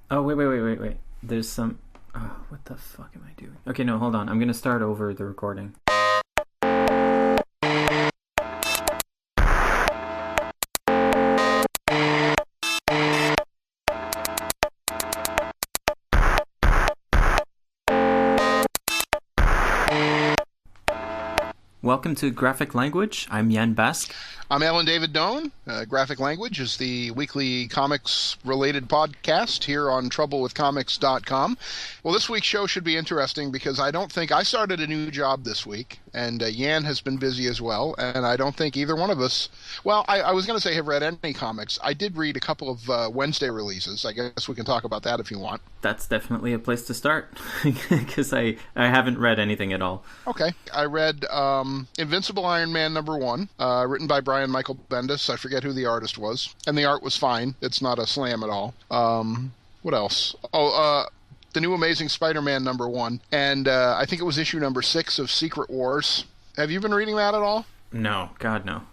Oh, wait. There's some. Oh, what the fuck am I doing? Okay, no, hold on. I'm gonna start over the recording. Welcome to Graphic Language. I'm Jan Bask. I'm Alan David Doan. Graphic Language is the weekly comics-related podcast here on TroubleWithComics.com. Well, this week's show should be interesting because I started a new job this week, and Jan has been busy as well, and I don't think either one of us, well, I was going to say have read any comics. I did read a couple of Wednesday releases. I guess we can talk about that if you want. That's definitely a place to start, because I haven't read anything at all. Okay. I read Invincible Iron Man #1, written by Brian Michael Bendis. I forget who the artist was. And the art was fine. It's not a slam at all. What else? The new Amazing Spider-Man #1. And I think it was issue #6 of Secret Wars. Have you been reading that at all? No, God, no.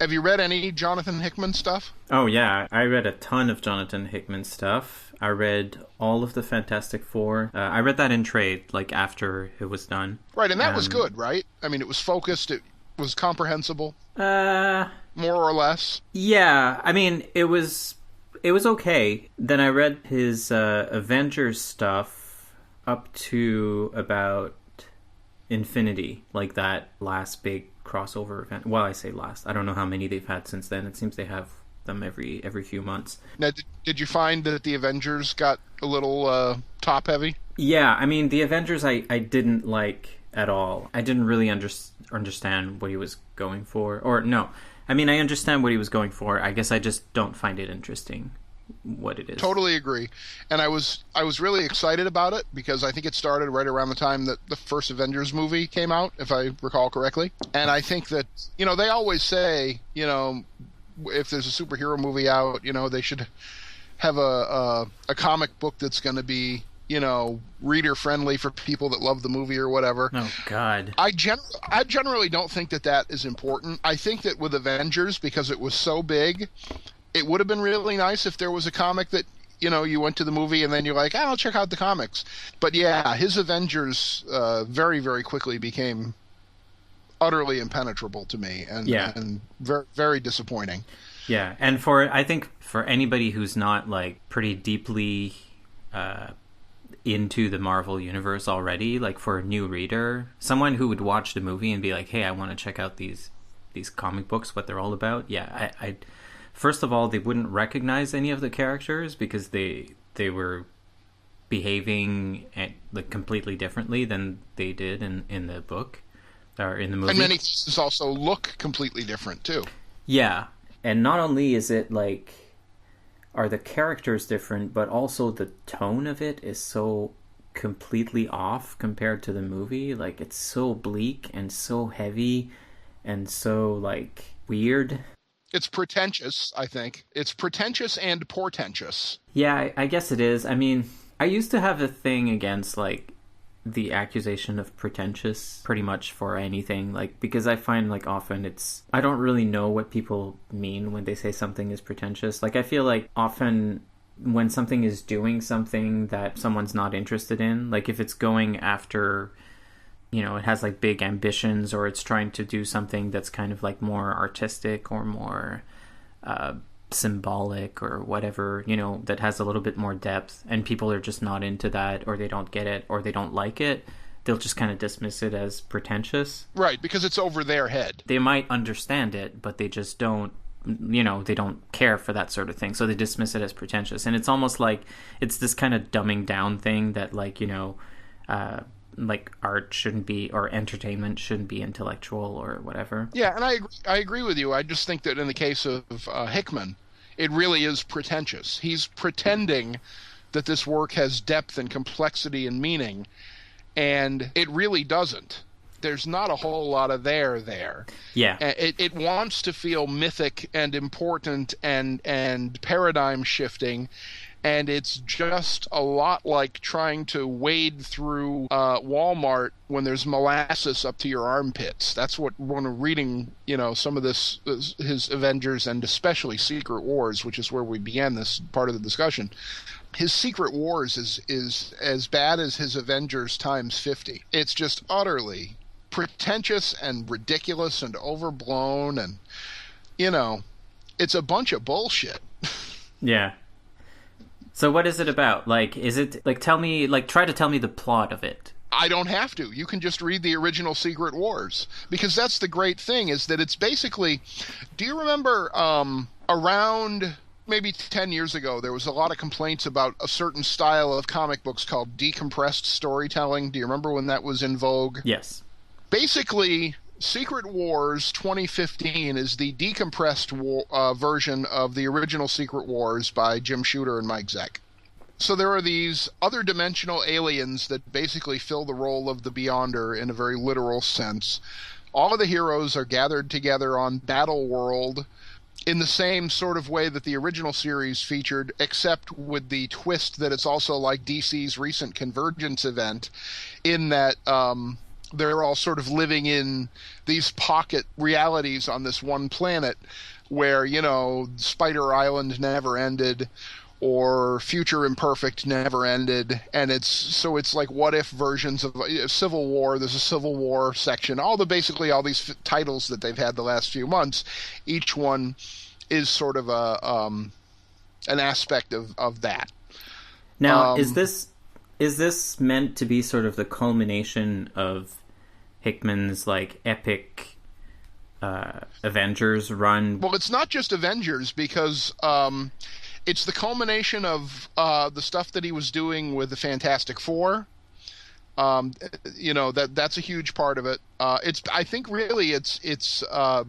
Have you read any Jonathan Hickman stuff? Oh, yeah. I read a ton of Jonathan Hickman stuff. I read all of the Fantastic Four. I read that in trade, like, after it was done. Right, and that was good, right? I mean, it was focused, it was comprehensible. More or less. Yeah, I mean, it was okay. Then I read his Avengers stuff up to about Infinity, like that last big crossover event. Well, I say last. I don't know how many they've had since then. It seems they have them every few months. Now, did you find that the Avengers got a little top-heavy? Yeah, I mean, the Avengers I didn't like at all. I didn't really understand what he was going for. Or, no. I mean, I understand what he was going for. I guess I just don't find it interesting what it is. Totally agree. And I was really excited about it because I think it started right around the time that the first Avengers movie came out, if I recall correctly. And I think that, they always say, if there's a superhero movie out, they should have a comic book that's going to be, reader friendly for people that love the movie or whatever. Oh God. I generally don't think that is important. I think that with Avengers, because it was so big, it would have been really nice if there was a comic that you went to the movie and then you're like, I'll check out the comics. But yeah, his Avengers very, very quickly became utterly impenetrable to me and very, very disappointing. Yeah, and I think for anybody who's not like pretty deeply into the Marvel universe already, like for a new reader, someone who would watch the movie and be like, hey, I want to check out these comic books, what they're all about. Yeah, I first of all, they wouldn't recognize any of the characters because they were behaving like completely differently than they did in the book or in the movie. And many cases also look completely different too. Yeah, and not only is it like, are the characters different, but also the tone of it is so completely off compared to the movie. Like, it's so bleak and so heavy and so, like, weird. It's pretentious, I think. It's pretentious and portentous. Yeah, I guess it is. I mean, I used to have a thing against, like, the accusation of pretentious pretty much for anything, like, because I find like often I don't really know what people mean when they say something is pretentious. Like, I feel like often when something is doing something that someone's not interested in, like if it's going after, it has like big ambitions, or it's trying to do something that's kind of like more artistic or more symbolic or whatever, that has a little bit more depth, and people are just not into that, or they don't get it, or they don't like it, they'll just kind of dismiss it as pretentious. Right, because it's over their head. They might understand it, but they just don't, they don't care for that sort of thing, so they dismiss it as pretentious. And it's almost like it's this kind of dumbing down thing that, like, like art shouldn't be, or entertainment shouldn't be intellectual or whatever. Yeah, and I agree with you. I just think that in the case of Hickman, it really is pretentious. He's pretending that this work has depth and complexity and meaning, and it really doesn't. There's not a whole lot of there. Yeah. It wants to feel mythic and important and paradigm shifting, and it's just a lot like trying to wade through Walmart when there's molasses up to your armpits. That's what, when reading, some of this, his Avengers, and especially Secret Wars, which is where we began this part of the discussion. His Secret Wars is as bad as his Avengers times 50. It's just utterly pretentious and ridiculous and overblown, and it's a bunch of bullshit. Yeah. So what is it about? Like, is it, like, try to tell me the plot of it. I don't have to. You can just read the original Secret Wars, because that's the great thing, is that it's basically, do you remember around maybe 10 years ago, there was a lot of complaints about a certain style of comic books called decompressed storytelling? Do you remember when that was in vogue? Yes. Basically, Secret Wars 2015 is the decompressed version of the original Secret Wars by Jim Shooter and Mike Zeck. So there are these other dimensional aliens that basically fill the role of the Beyonder in a very literal sense. All of the heroes are gathered together on Battle World in the same sort of way that the original series featured, except with the twist that it's also like DC's recent Convergence event, in that they're all sort of living in these pocket realities on this one planet where, Spider Island never ended, or Future Imperfect never ended, and it's like what if versions of Civil War. There's a Civil War section. Basically all these titles that they've had the last few months, each one is sort of an aspect of that. Now, is this meant to be sort of the culmination of Hickman's like epic Avengers run? Well, it's not just Avengers, because it's the culmination of the stuff that he was doing with the Fantastic Four. That's a huge part of it. I think really it's I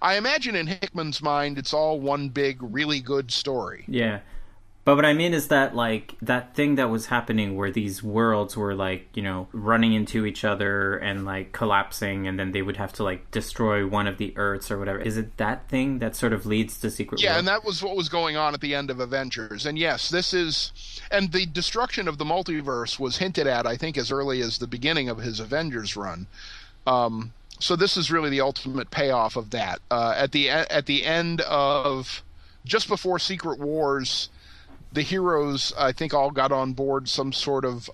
imagine in Hickman's mind it's all one big really good story. Yeah. But what I mean is that, like, that thing that was happening where these worlds were, like, running into each other and, like, collapsing, and then they would have to, like, destroy one of the Earths or whatever. Is it that thing that sort of leads to Secret Wars? Yeah, and that was what was going on at the end of Avengers. And yes, and the destruction of the multiverse was hinted at, I think, as early as the beginning of his Avengers run. So this is really the ultimate payoff of that. At the end of, just before Secret Wars, the heroes, I think, all got on board some sort of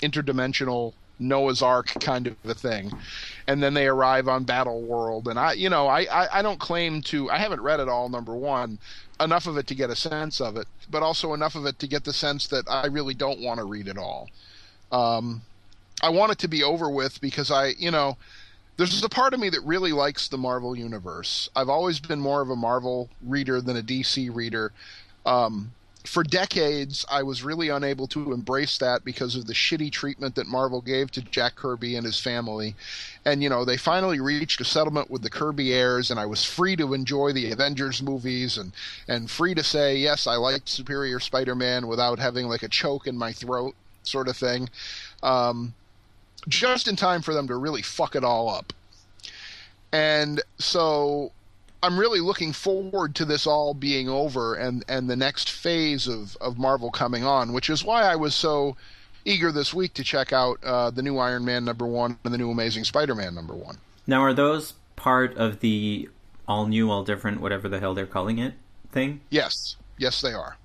interdimensional Noah's Ark kind of a thing, and then they arrive on Battle World. And I don't claim to. I haven't read it all. Number one, enough of it to get a sense of it, but also enough of it to get the sense that I really don't want to read it all. I want it to be over with, because there's a part of me that really likes the Marvel Universe. I've always been more of a Marvel reader than a DC reader. For decades, I was really unable to embrace that because of the shitty treatment that Marvel gave to Jack Kirby and his family. And, they finally reached a settlement with the Kirby heirs, and I was free to enjoy the Avengers movies and free to say, yes, I liked Superior Spider-Man without having, like, a choke in my throat sort of thing. Just in time for them to really fuck it all up. And so I'm really looking forward to this all being over and the next phase of Marvel coming on, which is why I was so eager this week to check out the new Iron Man #1 and the new Amazing Spider-Man #1. Now, are those part of the all new, all different, whatever the hell they're calling it thing? Yes. Yes, they are.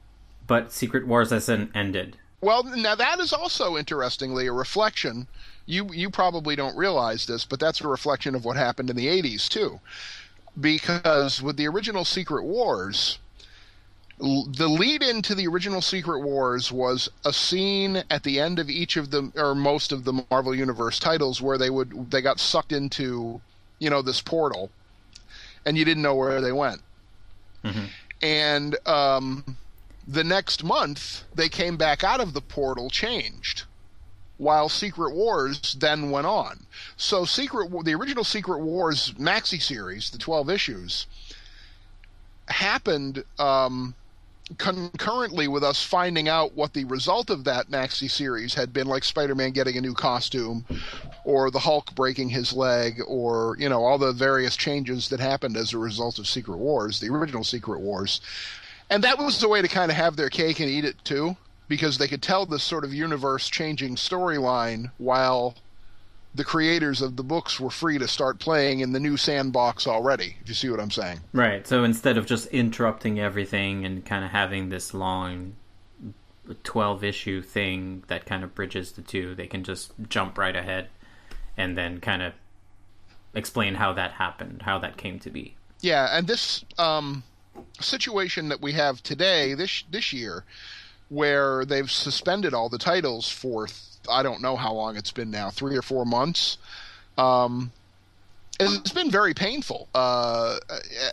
But Secret Wars hasn't ended. Well, now that is also, interestingly, a reflection. You probably don't realize this, but that's a reflection of what happened in the 80s, too. Because with the original Secret Wars, the lead into the original Secret Wars was a scene at the end of each of the, or most of the Marvel Universe titles, where they got sucked into, this portal, and you didn't know where they went. Mm-hmm. And the next month, they came back out of the portal changed, while Secret Wars then went on. So the original Secret Wars maxi series, the 12 issues, happened concurrently with us finding out what the result of that maxi series had been, like Spider-Man getting a new costume, or the Hulk breaking his leg, or, all the various changes that happened as a result of Secret Wars, the original Secret Wars. And that was the way to kind of have their cake and eat it too, because they could tell this sort of universe-changing storyline while the creators of the books were free to start playing in the new sandbox already, if you see what I'm saying. Right, so instead of just interrupting everything and kind of having this long 12-issue thing that kind of bridges the two, they can just jump right ahead and then kind of explain how that happened, how that came to be. Yeah, and this situation that we have today, this year, where they've suspended all the titles for I don't know how long it's been now, 3 or 4 months. It's been very painful,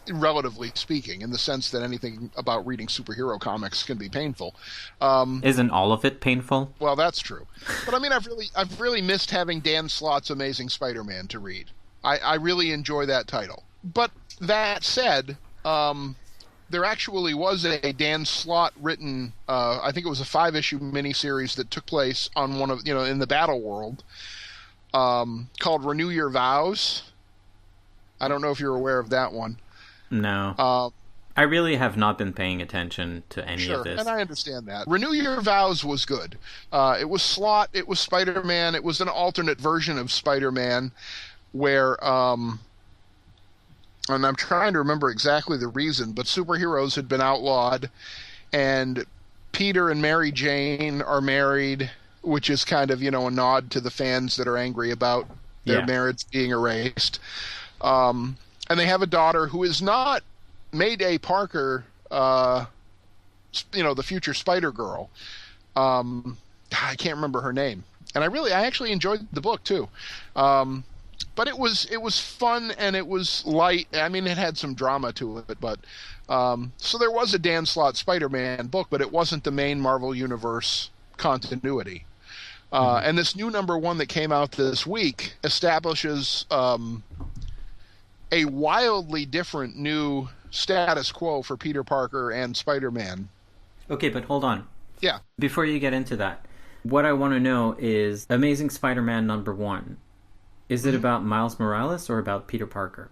relatively speaking, in the sense that anything about reading superhero comics can be painful. Isn't all of it painful? Well, that's true. But I mean, I've really missed having Dan Slott's Amazing Spider-Man to read. I really enjoy that title. But that said, there actually was a Dan Slott written, I think it was a 5-issue miniseries that took place on one of, in the Battle World, called Renew Your Vows. I don't know if you're aware of that one. No. I really have not been paying attention to any of this. And I understand that. Renew Your Vows was good. It was Slott, it was Spider-Man, it was an alternate version of Spider-Man where, and I'm trying to remember exactly the reason, but superheroes had been outlawed, and Peter and Mary Jane are married, which is kind of, a nod to the fans that are angry about their marriage being erased. And they have a daughter who is not Mayday Parker, the future Spider-Girl. I can't remember her name. And I actually enjoyed the book, too. But it was fun and it was light. I mean, it had some drama to it, but so there was a Dan Slott Spider-Man book, but it wasn't the main Marvel Universe continuity. And this new #1 that came out this week establishes a wildly different new status quo for Peter Parker and Spider-Man. Okay, but hold on. Yeah. Before you get into that, what I want to know is Amazing Spider-Man #1. Is it about Miles Morales or about Peter Parker?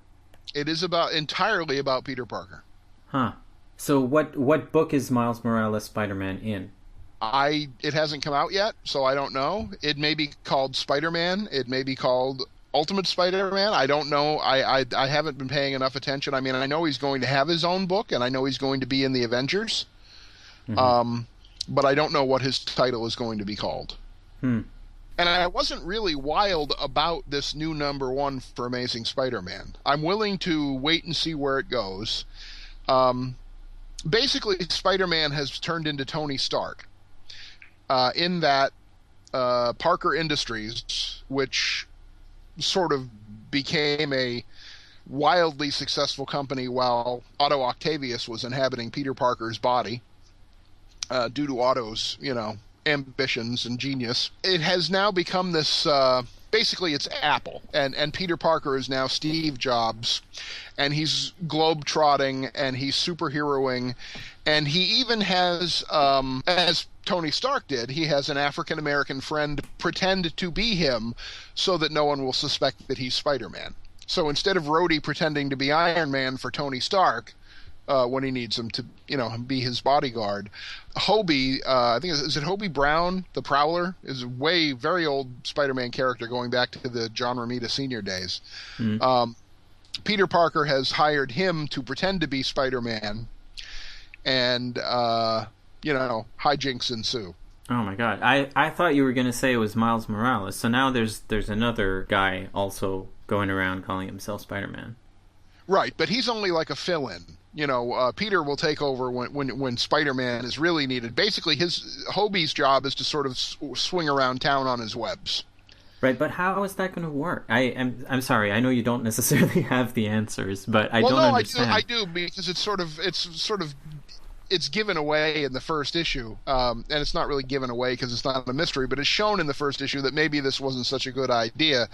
It is entirely about Peter Parker. Huh. So what book is Miles Morales Spider-Man in? It hasn't come out yet, so I don't know. It may be called Spider-Man. It may be called Ultimate Spider-Man. I don't know. I haven't been paying enough attention. I mean, I know he's going to have his own book, and I know he's going to be in the Avengers. But I don't know what his title is going to be called. And I wasn't really wild about this new #1 for Amazing Spider-Man. I'm willing to wait and see where it goes. Basically, Spider-Man has turned into Tony Stark. In that Parker Industries, which sort of became a wildly successful company while Otto Octavius was inhabiting Peter Parker's body, due to Otto's, ambitions and genius. It has now become this, basically it's Apple, and Peter Parker is now Steve Jobs, and he's globe-trotting, and he's superheroing, and he even has, as Tony Stark did, he has an African-American friend pretend to be him so that no one will suspect that he's Spider-Man. So instead of Rhodey pretending to be Iron Man for Tony Stark, when he needs him to, be his bodyguard, Hobie, I think, is it Hobie Brown, the Prowler, is a very old Spider-Man character going back to the John Romita Sr. days. Peter Parker has hired him to pretend to be Spider-Man, and, hijinks ensue. Oh my god. I thought you were going to say it was Miles Morales, so now there's another guy also going around calling himself Spider-Man. Right, but he's only like a fill-in. Peter will take over when Spider-Man is really needed. Basically, Hobie's job is to sort of swing around town on his webs. Right, but how is that going to work? I'm sorry. I know you don't necessarily have the answers, but I don't understand. I do because it's given away in the first issue, and it's not really given away because it's not a mystery, but it's shown in the first issue that maybe this wasn't such a good idea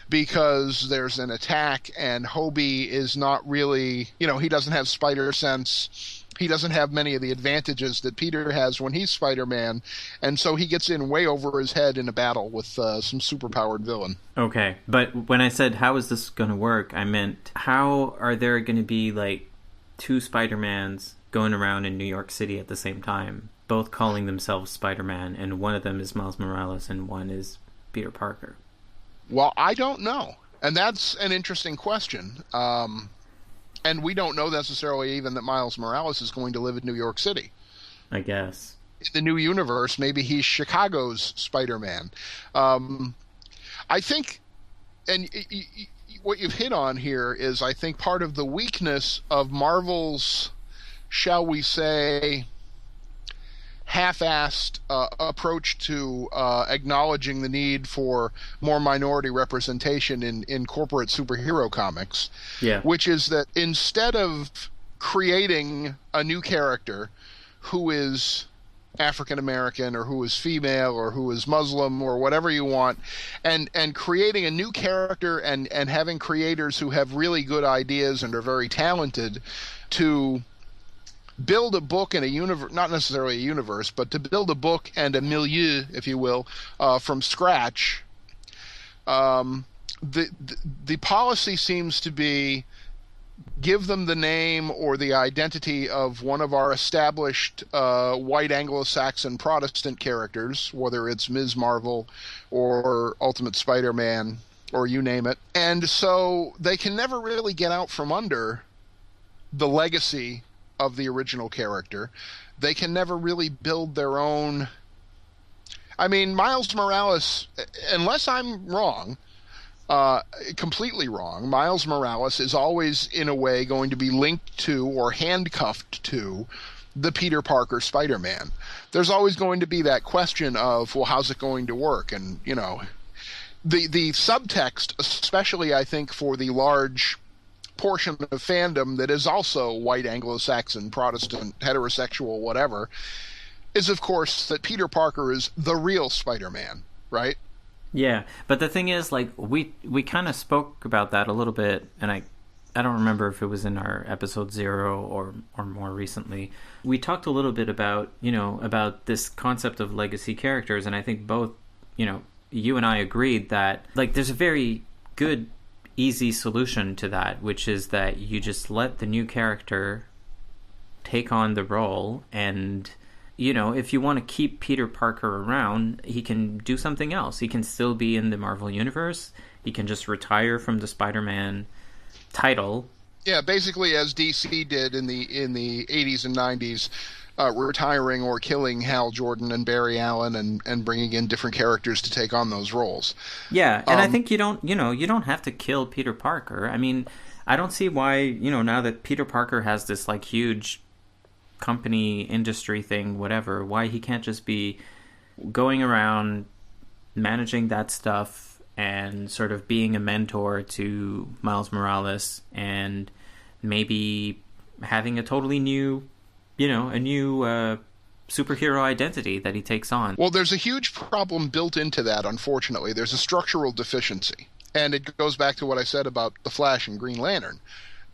because there's an attack and Hobie is not really, he doesn't have spider sense. He doesn't have many of the advantages that Peter has when he's Spider-Man, and so he gets in way over his head in a battle with some superpowered villain. Okay, but when I said how is this going to work, I meant how are there going to be like two Spider-Mans going around in New York City at the same time, both calling themselves Spider-Man, and one of them is Miles Morales and one is Peter Parker? Well, I don't know. And that's an interesting question. And we don't know necessarily even that Miles Morales is going to live in New York City. I guess. In the new universe, maybe he's Chicago's Spider-Man. I think, and what you've hit on here is, I think, part of the weakness of Marvel's, shall we say, half-assed approach to acknowledging the need for more minority representation in corporate superhero comics. Yeah. Which is that instead of creating a new character who is African American or who is female or who is Muslim or whatever you want, and creating a new character and having creators who have really good ideas and are very talented to build a book and a universe, not necessarily a universe, but to build a book and a milieu, if you will, from scratch. The policy seems to be, give them the name or the identity of one of our established white Anglo-Saxon Protestant characters, whether it's Ms. Marvel or Ultimate Spider-Man or you name it. And so they can never really get out from under the legacy of the original character. They can never really build their own. I mean, Miles Morales, unless I'm wrong, completely wrong, Miles Morales is always, in a way, going to be linked to or handcuffed to the Peter Parker Spider-Man. There's always going to be that question of, well, how's it going to work? And, you know, the subtext, especially, I think, for the large portion of fandom that is also white Anglo-Saxon, Protestant, heterosexual, whatever, is, of course, that Peter Parker is the real Spider-Man, right? Yeah, but the thing is, like, we kind of spoke about that a little bit, and I don't remember if it was in our episode 0 or more recently. We talked a little bit about, you know, about this concept of legacy characters, and I think both, you know, you and I agreed that, like, there's a very good, easy solution to that, which is that you just let the new character take on the role, and, you know, if you want to keep Peter Parker around, he can do something else. He can still be in the Marvel Universe. He can just retire from the Spider-Man title. Yeah, basically as DC did in the 80s and 90s, retiring or killing Hal Jordan and Barry Allen and bringing in different characters to take on those roles. Yeah, and I think you don't have to kill Peter Parker. I mean, I don't see why, you know, now that Peter Parker has this, like, huge company industry thing, whatever, why he can't just be going around managing that stuff and sort of being a mentor to Miles Morales and maybe having a totally new, you know, a new superhero identity that he takes on. Well, there's a huge problem built into that, unfortunately. There's a structural deficiency. And it goes back to what I said about The Flash and Green Lantern.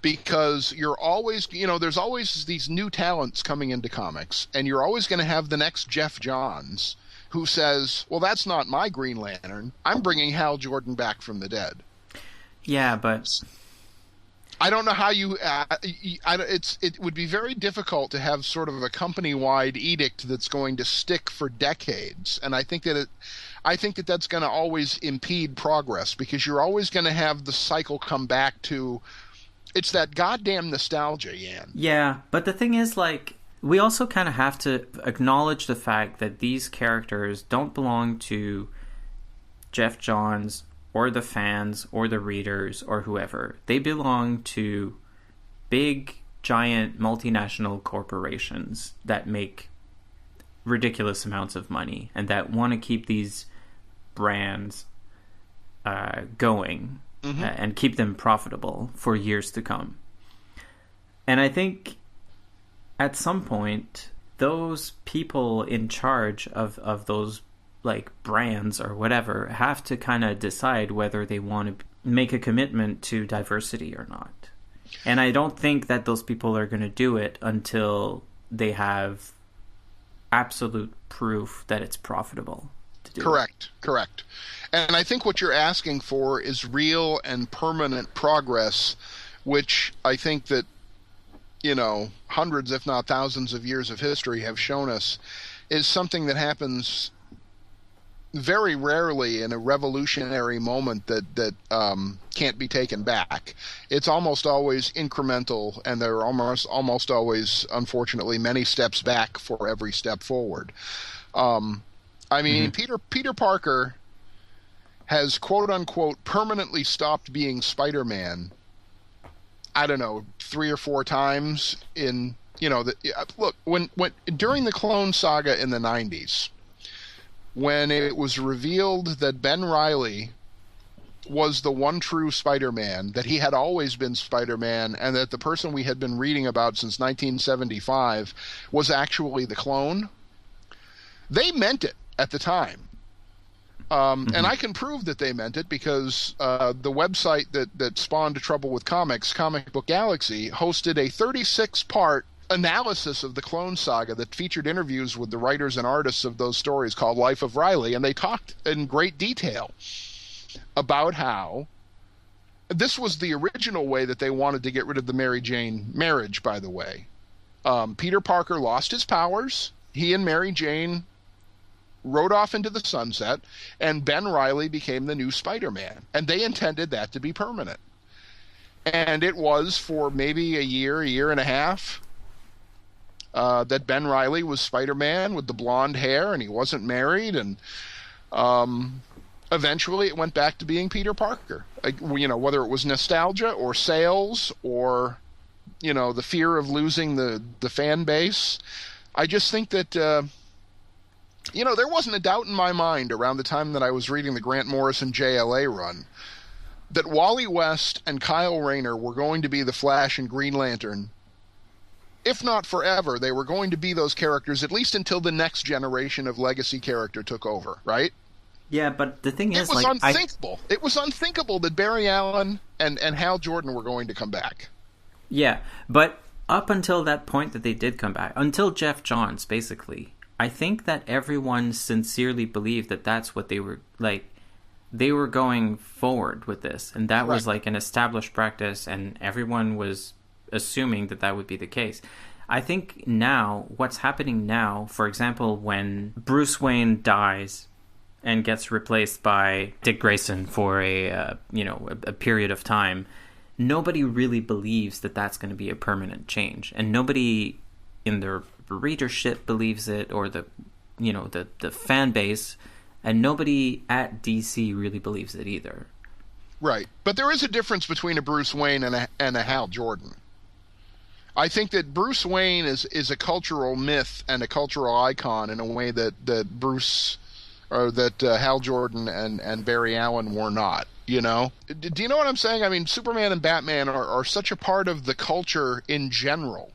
Because you're always, you know, there's always these new talents coming into comics, and you're always going to have the next Jeff Johns who says, well, that's not my Green Lantern. I'm bringing Hal Jordan back from the dead. Yeah, but I don't know how you it would be very difficult to have sort of a company-wide edict that's going to stick for decades, and I think that that's going to always impede progress, because you're always going to have the cycle come back to, it's that goddamn nostalgia, Yan. Yeah, but the thing is, like, we also kind of have to acknowledge the fact that these characters don't belong to Jeff Johns or the fans or the readers or whoever. They belong to big, giant, multinational corporations that make ridiculous amounts of money and that want to keep these brands going. Mm-hmm. And keep them profitable for years to come. And I think at some point, those people in charge of those, like, brands or whatever have to kind of decide whether they want to make a commitment to diversity or not. And I don't think that those people are going to do it until they have absolute proof that it's profitable to do. Correct. And I think what you're asking for is real and permanent progress, which I think that, hundreds, if not thousands of years of history have shown us is something that happens very rarely in a revolutionary moment that can't be taken back. It's almost always incremental, and there are almost always, unfortunately, many steps back for every step forward. Peter Parker has, quote unquote, permanently stopped being Spider-Man, I don't know, 3 or 4 times in, look, when during the Clone Saga in the 90s, when it was revealed that Ben Reilly was the one true Spider-Man, that he had always been Spider-Man, and that the person we had been reading about since 1975 was actually the clone, they meant it at the time. And I can prove that they meant it because the website that spawned Trouble with Comics, Comic Book Galaxy, hosted a 36-part analysis of the Clone Saga that featured interviews with the writers and artists of those stories called Life of Riley, and they talked in great detail about how this was the original way that they wanted to get rid of the Mary Jane marriage, by the way. Peter Parker lost his powers. He and Mary Jane rode off into the sunset, and Ben Reilly became the new Spider-Man, and they intended that to be permanent. And it was for maybe a year and a half, that Ben Reilly was Spider-Man with the blonde hair, and he wasn't married, and eventually it went back to being Peter Parker. Whether it was nostalgia or sales or, the fear of losing the fan base. I just think that, there wasn't a doubt in my mind around the time that I was reading the Grant Morrison JLA run that Wally West and Kyle Rayner were going to be the Flash and Green Lantern. If not forever, they were going to be those characters, at least until the next generation of legacy character took over, right? Yeah, but the thing is, it was unthinkable. It was unthinkable that Barry Allen and Hal Jordan were going to come back. Yeah, but up until that point that they did come back, until Jeff Johns, basically, I think that everyone sincerely believed that that's what they were, like, they were going forward with this, and that was like an established practice, and everyone was assuming that that would be the case. I think now, what's happening now, for example, when Bruce Wayne dies and gets replaced by Dick Grayson for a period of time, nobody really believes that that's going to be a permanent change, and nobody in their readership believes it, or the fan base, and nobody at DC really believes it either. Right, but there is a difference between a Bruce Wayne and a Hal Jordan. I think that Bruce Wayne is a cultural myth and a cultural icon in a way that Hal Jordan and Barry Allen were not. Do you know what I'm saying? I mean, Superman and Batman are such a part of the culture in general,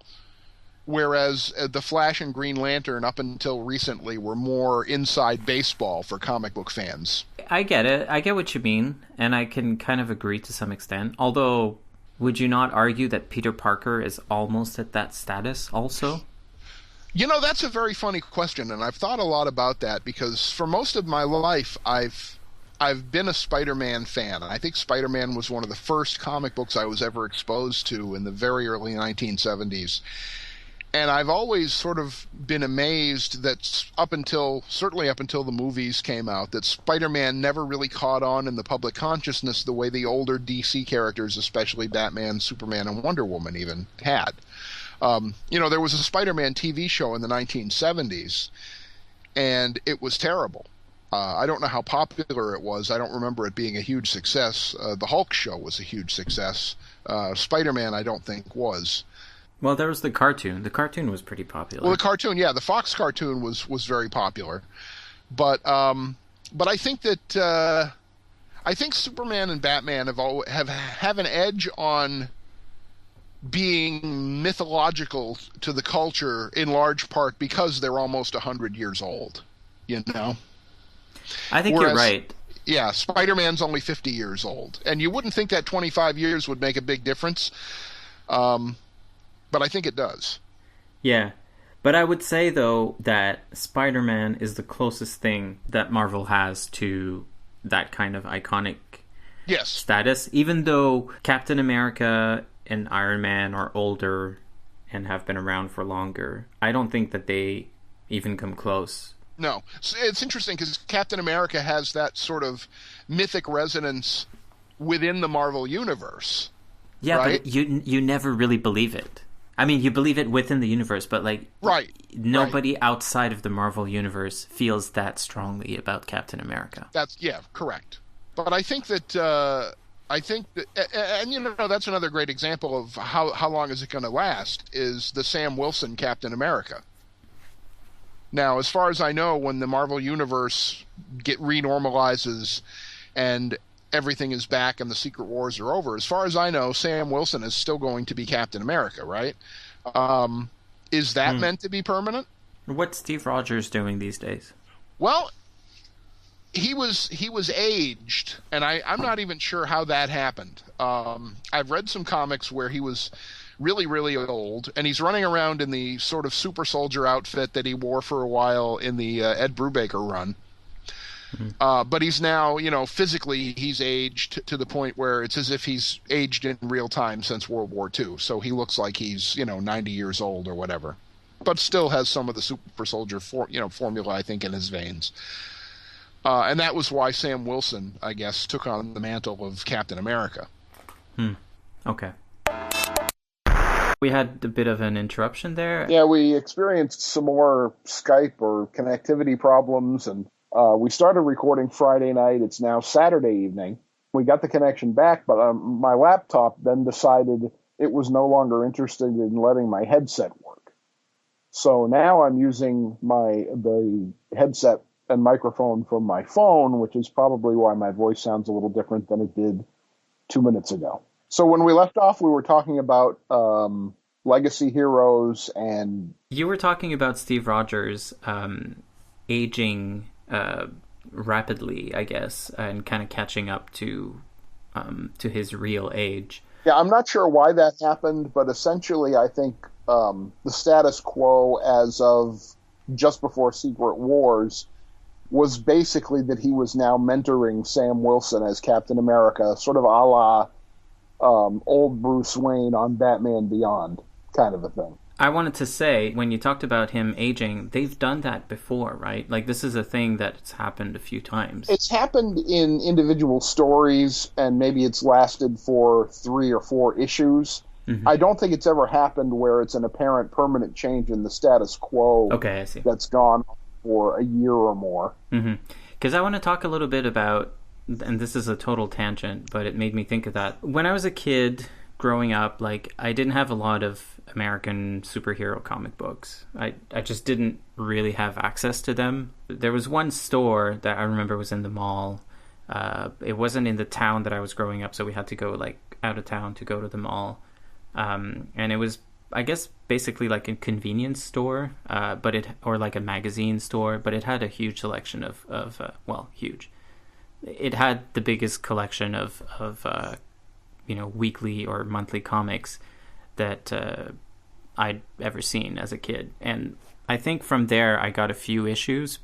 whereas the Flash and Green Lantern, up until recently, were more inside baseball for comic book fans. I get it. I get what you mean, and I can kind of agree to some extent. Although, would you not argue that Peter Parker is almost at that status also? That's a very funny question, and I've thought a lot about that because for most of my life, I've been a Spider-Man fan. I think Spider-Man was one of the first comic books I was ever exposed to in the very early 1970s. And I've always sort of been amazed that certainly up until the movies came out, that Spider-Man never really caught on in the public consciousness the way the older DC characters, especially Batman, Superman, and Wonder Woman even had. There was a Spider-Man TV show in the 1970s, and it was terrible. I don't know how popular it was. I don't remember it being a huge success. The Hulk show was a huge success. Spider-Man, I don't think, was. Well, there was the cartoon. The cartoon was pretty popular. Well, the cartoon, yeah, the Fox cartoon was very popular. But I think that I think Superman and Batman have an edge on being mythological to the culture in large part because they're almost 100 years old. I think you're right. Yeah, Spider-Man's only 50 years old, and you wouldn't think that 25 years would make a big difference. But I think it does. Yeah. But I would say, though, that Spider-Man is the closest thing that Marvel has to that kind of iconic status. Even though Captain America and Iron Man are older and have been around for longer, I don't think that they even come close. No. So it's interesting because Captain America has that sort of mythic resonance within the Marvel Universe. Yeah, right? but you never really believe it. I mean, you believe it within the universe, but like nobody outside of the Marvel Universe feels that strongly about Captain America. That's correct. But I think that and you know, that's another great example of how long is it going to last is the Sam Wilson Captain America. Now, as far as I know, when the Marvel Universe renormalizes and everything is back and the Secret Wars are over, as far as I know, Sam Wilson is still going to be Captain America, right? Is that meant to be permanent? What's Steve Rogers doing these days? Well, he was aged, and I'm not even sure how that happened. I've read some comics where he was really, really old, and he's running around in the sort of super soldier outfit that he wore for a while in the Ed Brubaker run. But he's now, you know, physically he's aged to the point where it's as if he's aged in real time since World War II. So he looks like he's, you know, 90 years old or whatever, but still has some of the super soldier formula, I think, in his veins. And that was why Sam Wilson, I guess, took on the mantle of Captain America. Okay. We had a bit of an interruption there. Yeah, we experienced some more Skype or connectivity problems, and we started recording Friday night. It's now Saturday evening. We got the connection back, but my laptop then decided it was no longer interested in letting my headset work. So now I'm using the headset and microphone from my phone, which is probably why my voice sounds a little different than it did 2 minutes ago. So when we left off, we were talking about legacy heroes, and you were talking about Steve Rogers aging rapidly, I guess, and kind of catching up to his real age. Yeah, I'm not sure why that happened, but essentially I think the status quo as of just before Secret Wars was basically that he was now mentoring Sam Wilson as Captain America, sort of a la old Bruce Wayne on Batman Beyond kind of a thing. I wanted to say, when you talked about him aging, they've done that before, right? Like, this is a thing that's happened a few times. It's happened in individual stories, and maybe it's lasted for 3 or 4 issues. Mm-hmm. I don't think it's ever happened where it's an apparent permanent change in the status quo. Okay, I see. That's gone for a year or more. Because I want to talk a little bit about, and this is a total tangent, but it made me think of that. When I was a kid growing up, like, I didn't have a lot of American superhero comic books. I just didn't really have access to them. There was one store that I remember was in the mall. It wasn't in the town that I was growing up, so we had to go like out of town to go to the mall. And it was, I guess, basically like a convenience store, or like a magazine store, but it had a huge selection of huge. It had the biggest collection of weekly or monthly comics that I'd ever seen as a kid. And I think from there I got a few issues,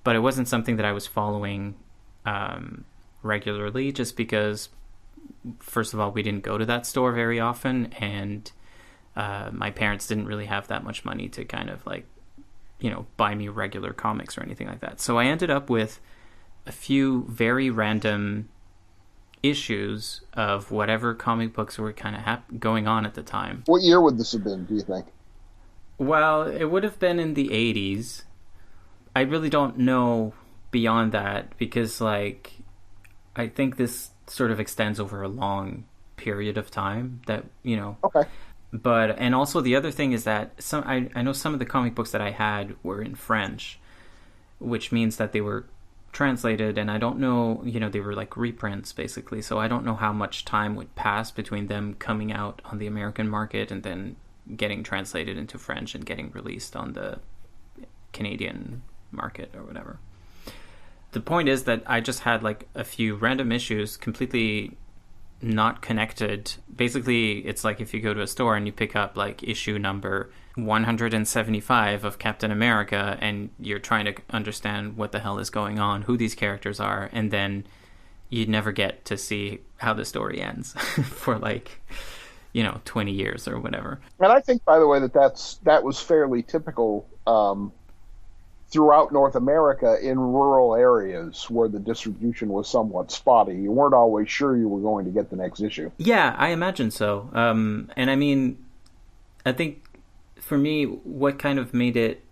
but it wasn't something that I was following regularly, just because, first of all, we didn't go to that store very often, and my parents didn't really have that much money to kind of like, buy me regular comics or anything like that. So I ended up with a few very random issues of whatever comic books were kind of going on at the time. What year would this have been, do you think? Well, it would have been in the 80s. I really don't know beyond that, because like I think this sort of extends over a long period of time that, Okay. But, and also the other thing is that I know some of the comic books that I had were in French, which means that they were translated, and I don't know, they were like reprints basically, so I don't know how much time would pass between them coming out on the American market and then getting translated into French and getting released on the Canadian market or whatever. The point is that I just had like a few random issues completely not connected. Basically, it's like if you go to a store and you pick up like issue number 175 of Captain America, and you're trying to understand what the hell is going on, who these characters are, and then you never get to see how the story ends for like, 20 years or whatever. And I think, by the way, that was fairly typical throughout North America in rural areas where the distribution was somewhat spotty. You weren't always sure you were going to get the next issue. Yeah, I imagine so. And I mean, I think for me, what kind of made it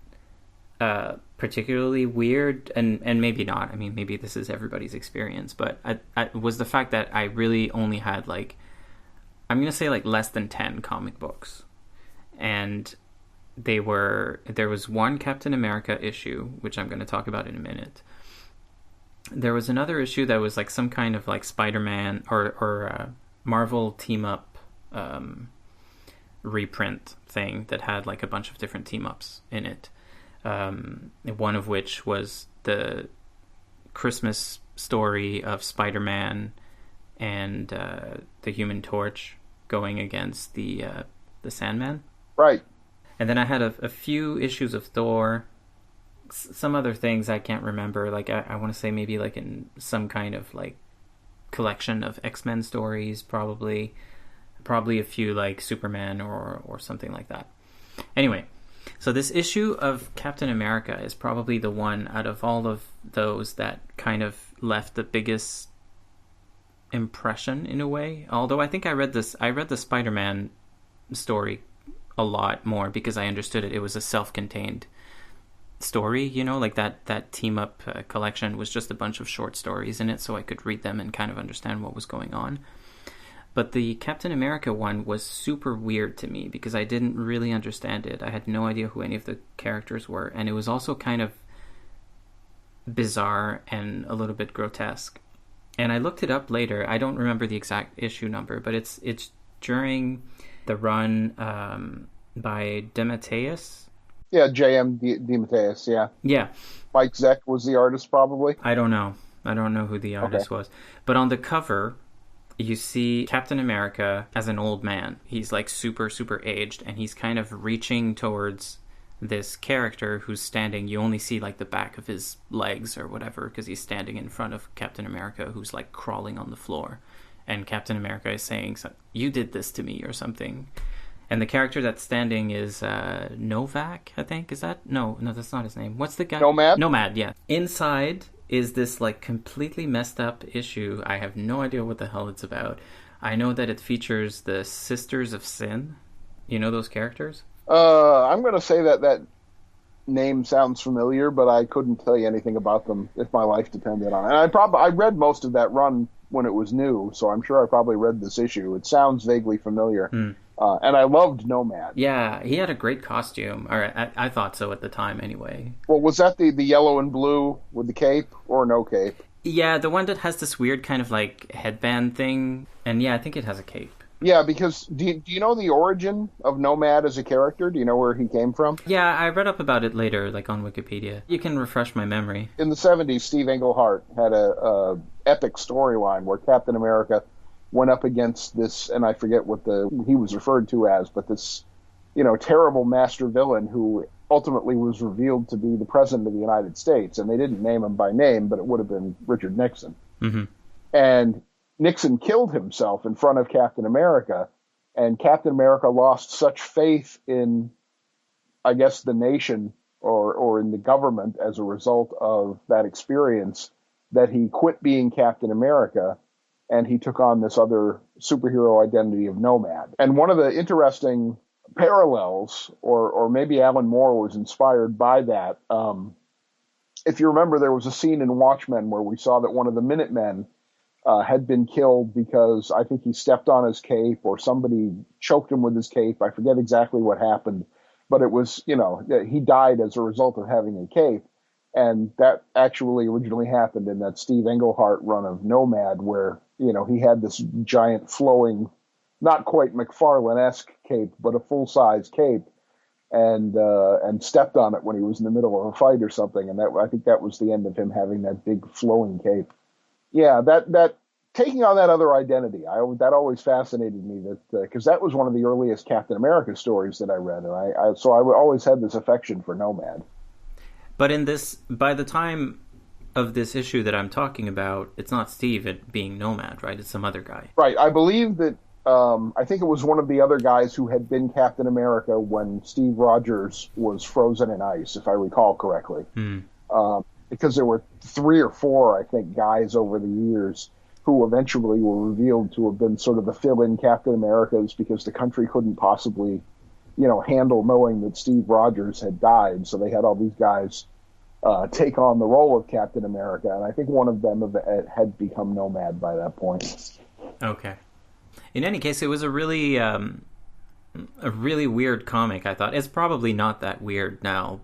particularly weird, and maybe not, I mean, maybe this is everybody's experience, but I was the fact that I really only had I'm going to say less than 10 comic books. And there was one Captain America issue, which I'm going to talk about in a minute. There was another issue that was some kind of Spider-Man or Marvel team-up reprint thing that had a bunch of different team-ups in it. One of which was the Christmas story of Spider-Man and the Human Torch going against the Sandman. Right. And then I had a few issues of Thor, some other things I can't remember. I want to say maybe in some kind of collection of X-Men stories, probably a few Superman or something like that. Anyway, so this issue of Captain America is probably the one out of all of those that kind of left the biggest impression in a way. Although I think I read the Spider-Man story a lot more because I understood it was a self-contained story, that team up collection was just a bunch of short stories in it, so I could read them and kind of understand what was going on. But the Captain America one was super weird to me because I didn't really understand it. I had no idea who any of the characters were, and it was also kind of bizarre and a little bit grotesque. And I looked it up later. I don't remember the exact issue number, but it's during the run by DeMatteis. Yeah, J.M. DeMatteis, yeah. Yeah. Mike Zeck was the artist, probably? I don't know who the artist was. But on the cover, you see Captain America as an old man. He's super, super aged, and he's kind of reaching towards this character who's standing. You only see the back of his legs or whatever because he's standing in front of Captain America, who's crawling on the floor, and Captain America is saying, "You did this to me" or something. And the character that's standing is Novak, I think. Is that no, that's not his name. What's the guy? Nomad, yeah. Inside is this completely messed up issue. I have no idea what the hell it's about. I know that it features the Sisters of Sin. You know those characters? I'm going to say that name sounds familiar, but I couldn't tell you anything about them if my life depended on it. And I read most of that run when it was new, so I'm sure I probably read this issue. It sounds vaguely familiar. And I loved Nomad. Yeah, he had a great costume. Or I thought so at the time anyway. Well, was that the yellow and blue with the cape or no cape? Yeah, the one that has this weird kind of headband thing. And yeah, I think it has a cape. Yeah, because do you know the origin of Nomad as a character? Do you know where he came from? Yeah, I read up about it later, on Wikipedia. You can refresh my memory. In the 70s, Steve Englehart had a epic storyline where Captain America went up against this, and I forget what he was referred to as, but this, terrible master villain who ultimately was revealed to be the President of the United States, and they didn't name him by name, but it would have been Richard Nixon. Mm-hmm. And Nixon killed himself in front of Captain America, and Captain America lost such faith in, I guess, the nation or in the government as a result of that experience that he quit being Captain America and he took on this other superhero identity of Nomad. And one of the interesting parallels, or maybe Alan Moore was inspired by that, if you remember, there was a scene in Watchmen where we saw that one of the Minutemen had been killed because I think he stepped on his cape or somebody choked him with his cape. I forget exactly what happened, but it was, he died as a result of having a cape. And that actually originally happened in that Steve Englehart run of Nomad where, he had this giant flowing, not quite McFarlane-esque cape, but a full-size cape and stepped on it when he was in the middle of a fight or something. And I think that was the end of him having that big flowing cape. Yeah, that taking on that other identity, that always fascinated me. Because that was one of the earliest Captain America stories that I read, and so I always had this affection for Nomad. But by the time of this issue that I'm talking about, it's not Steve being Nomad, right? It's some other guy. Right. I believe that I think it was one of the other guys who had been Captain America when Steve Rogers was frozen in ice, if I recall correctly. Because there were 3 or 4, I think, guys over the years who eventually were revealed to have been sort of the fill-in Captain Americas because the country couldn't possibly, handle knowing that Steve Rogers had died. So they had all these guys take on the role of Captain America, and I think one of them had become Nomad by that point. Okay. In any case, it was a really weird comic, I thought. It's probably not that weird now,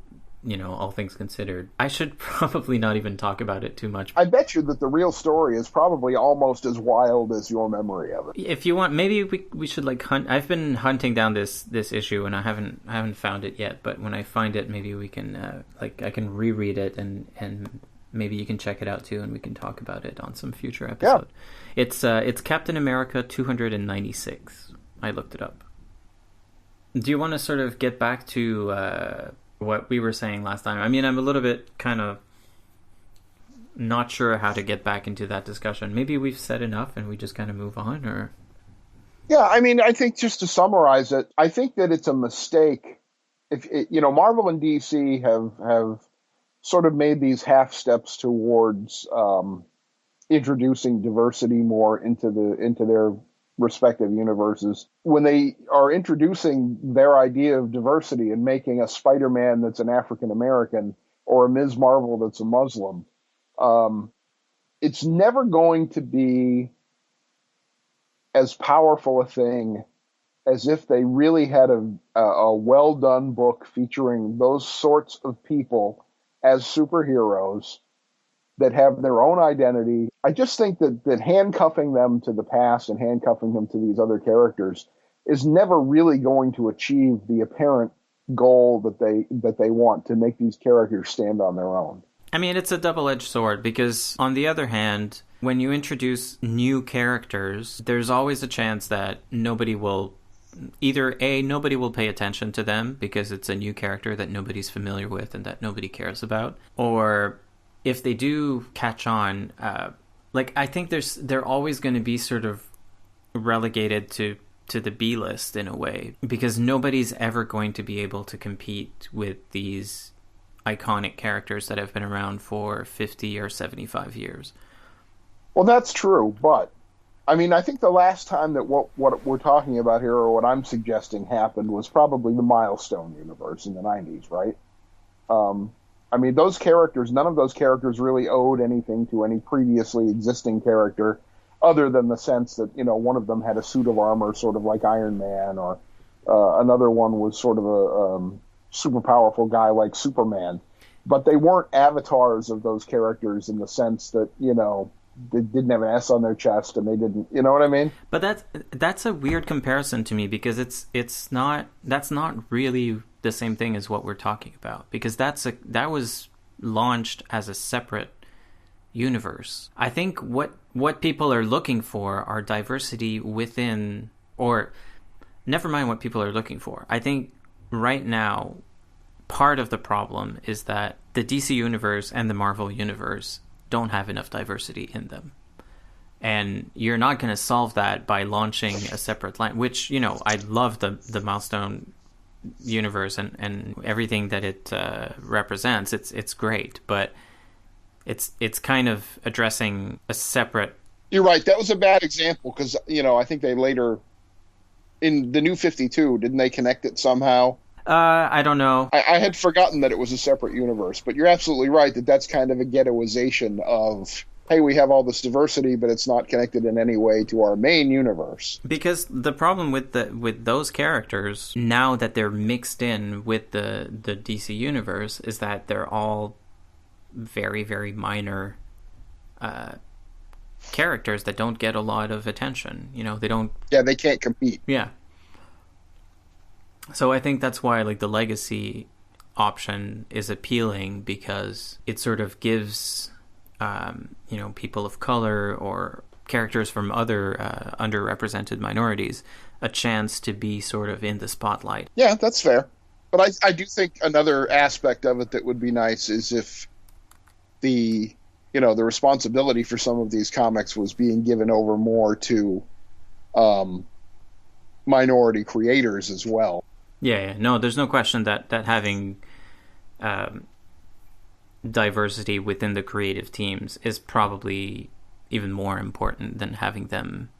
all things considered. I should probably not even talk about it too much. I bet you that the real story is probably almost as wild as your memory of it. If you want, maybe we should hunt. I've been hunting down this issue, and I haven't found it yet. But when I find it, maybe we can I can reread it, and maybe you can check it out too, and we can talk about it on some future episode. Yeah. It's Captain America 296. I looked it up. Do you want to sort of get back to what we were saying last time? I mean, I'm a little bit kind of not sure how to get back into that discussion. Maybe we've said enough and we just kind of move on, or... Yeah, I mean, I think just to summarize it, I think that it's a mistake. If Marvel and DC have sort of made these half steps towards introducing diversity more into their respective universes. When they are introducing their idea of diversity and making a Spider-Man that's an African American or a Ms. Marvel that's a Muslim, it's never going to be as powerful a thing as if they really had a well-done book featuring those sorts of people as superheroes that have their own identity. I just think that handcuffing them to the past and handcuffing them to these other characters is never really going to achieve the apparent goal that they want, to make these characters stand on their own. I mean, it's a double-edged sword, because on the other hand, when you introduce new characters, there's always a chance that nobody will pay attention to them because it's a new character that nobody's familiar with and that nobody cares about. Or if they do catch on, I think they're always going to be sort of relegated to the B list in a way, because nobody's ever going to be able to compete with these iconic characters that have been around for 50 or 75 years. Well, that's true, but I mean, I think the last time that what we're talking about here, or what I'm suggesting, happened was probably the Milestone universe in the 90s, right? I mean, those characters, none of those characters really owed anything to any previously existing character, other than the sense that, one of them had a suit of armor, sort of like Iron Man, or another one was sort of a super powerful guy like Superman. But they weren't avatars of those characters in the sense that, they didn't have an S on their chest, and they didn't, you know what I mean? But that's a weird comparison to me, because that's not really the same thing as what we're talking about, because that was launched as a separate universe. I think what people are looking for are diversity within, or never mind what people are looking for. I think right now part of the problem is that the DC universe and the Marvel universe don't have enough diversity in them. And you're not going to solve that by launching a separate line, which, I love the Milestone universe and everything that it represents. It's great, but it's kind of addressing a separate... You're right. That was a bad example because, I think they later, in the New 52, didn't they connect it somehow? I don't know. I had forgotten that it was a separate universe, but you're absolutely right that that's kind of a ghettoization of, hey, we have all this diversity, but it's not connected in any way to our main universe. Because the problem with those characters, now that they're mixed in with the DC universe, is that they're all very, very minor characters that don't get a lot of attention. They don't... Yeah, they can't compete. Yeah. So I think that's why the legacy option is appealing, because it sort of gives people of color or characters from other underrepresented minorities a chance to be sort of in the spotlight. Yeah, that's fair. But I do think another aspect of it that would be nice is if the responsibility for some of these comics was being given over more to minority creators as well. Yeah. No, there's no question that having diversity within the creative teams is probably even more important than having them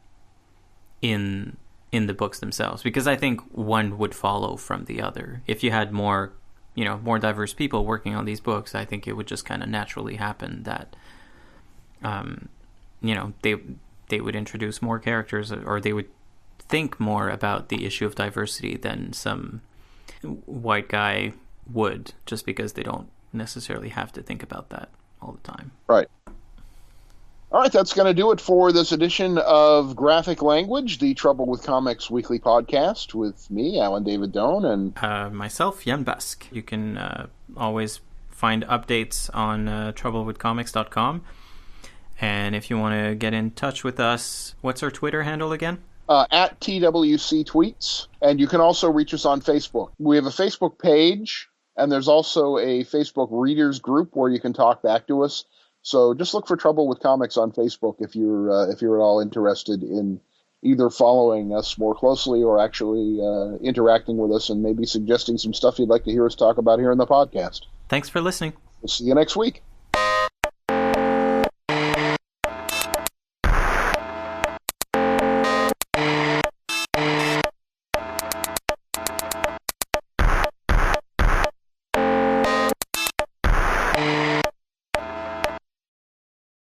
in the books themselves, because I think one would follow from the other. If you had more diverse people working on these books, I think it would just kind of naturally happen that they would introduce more characters, or they would think more about the issue of diversity than some white guy would, just because they don't necessarily have to think about that all the time. Right. All right, that's going to do it for this edition of Graphic Language, the Trouble with Comics weekly podcast with me, Alan David Doan, and myself, Jan Bask. You can always find updates on troublewithcomics.com. And if you want to get in touch with us, what's our Twitter handle again? At TWC Tweets. And you can also reach us on Facebook. We have a Facebook page, and there's also a Facebook readers group where you can talk back to us. So just look for Trouble with Comics on Facebook if you're at all interested in either following us more closely or actually interacting with us and maybe suggesting some stuff you'd like to hear us talk about here in the podcast. Thanks for listening. We'll see you next week.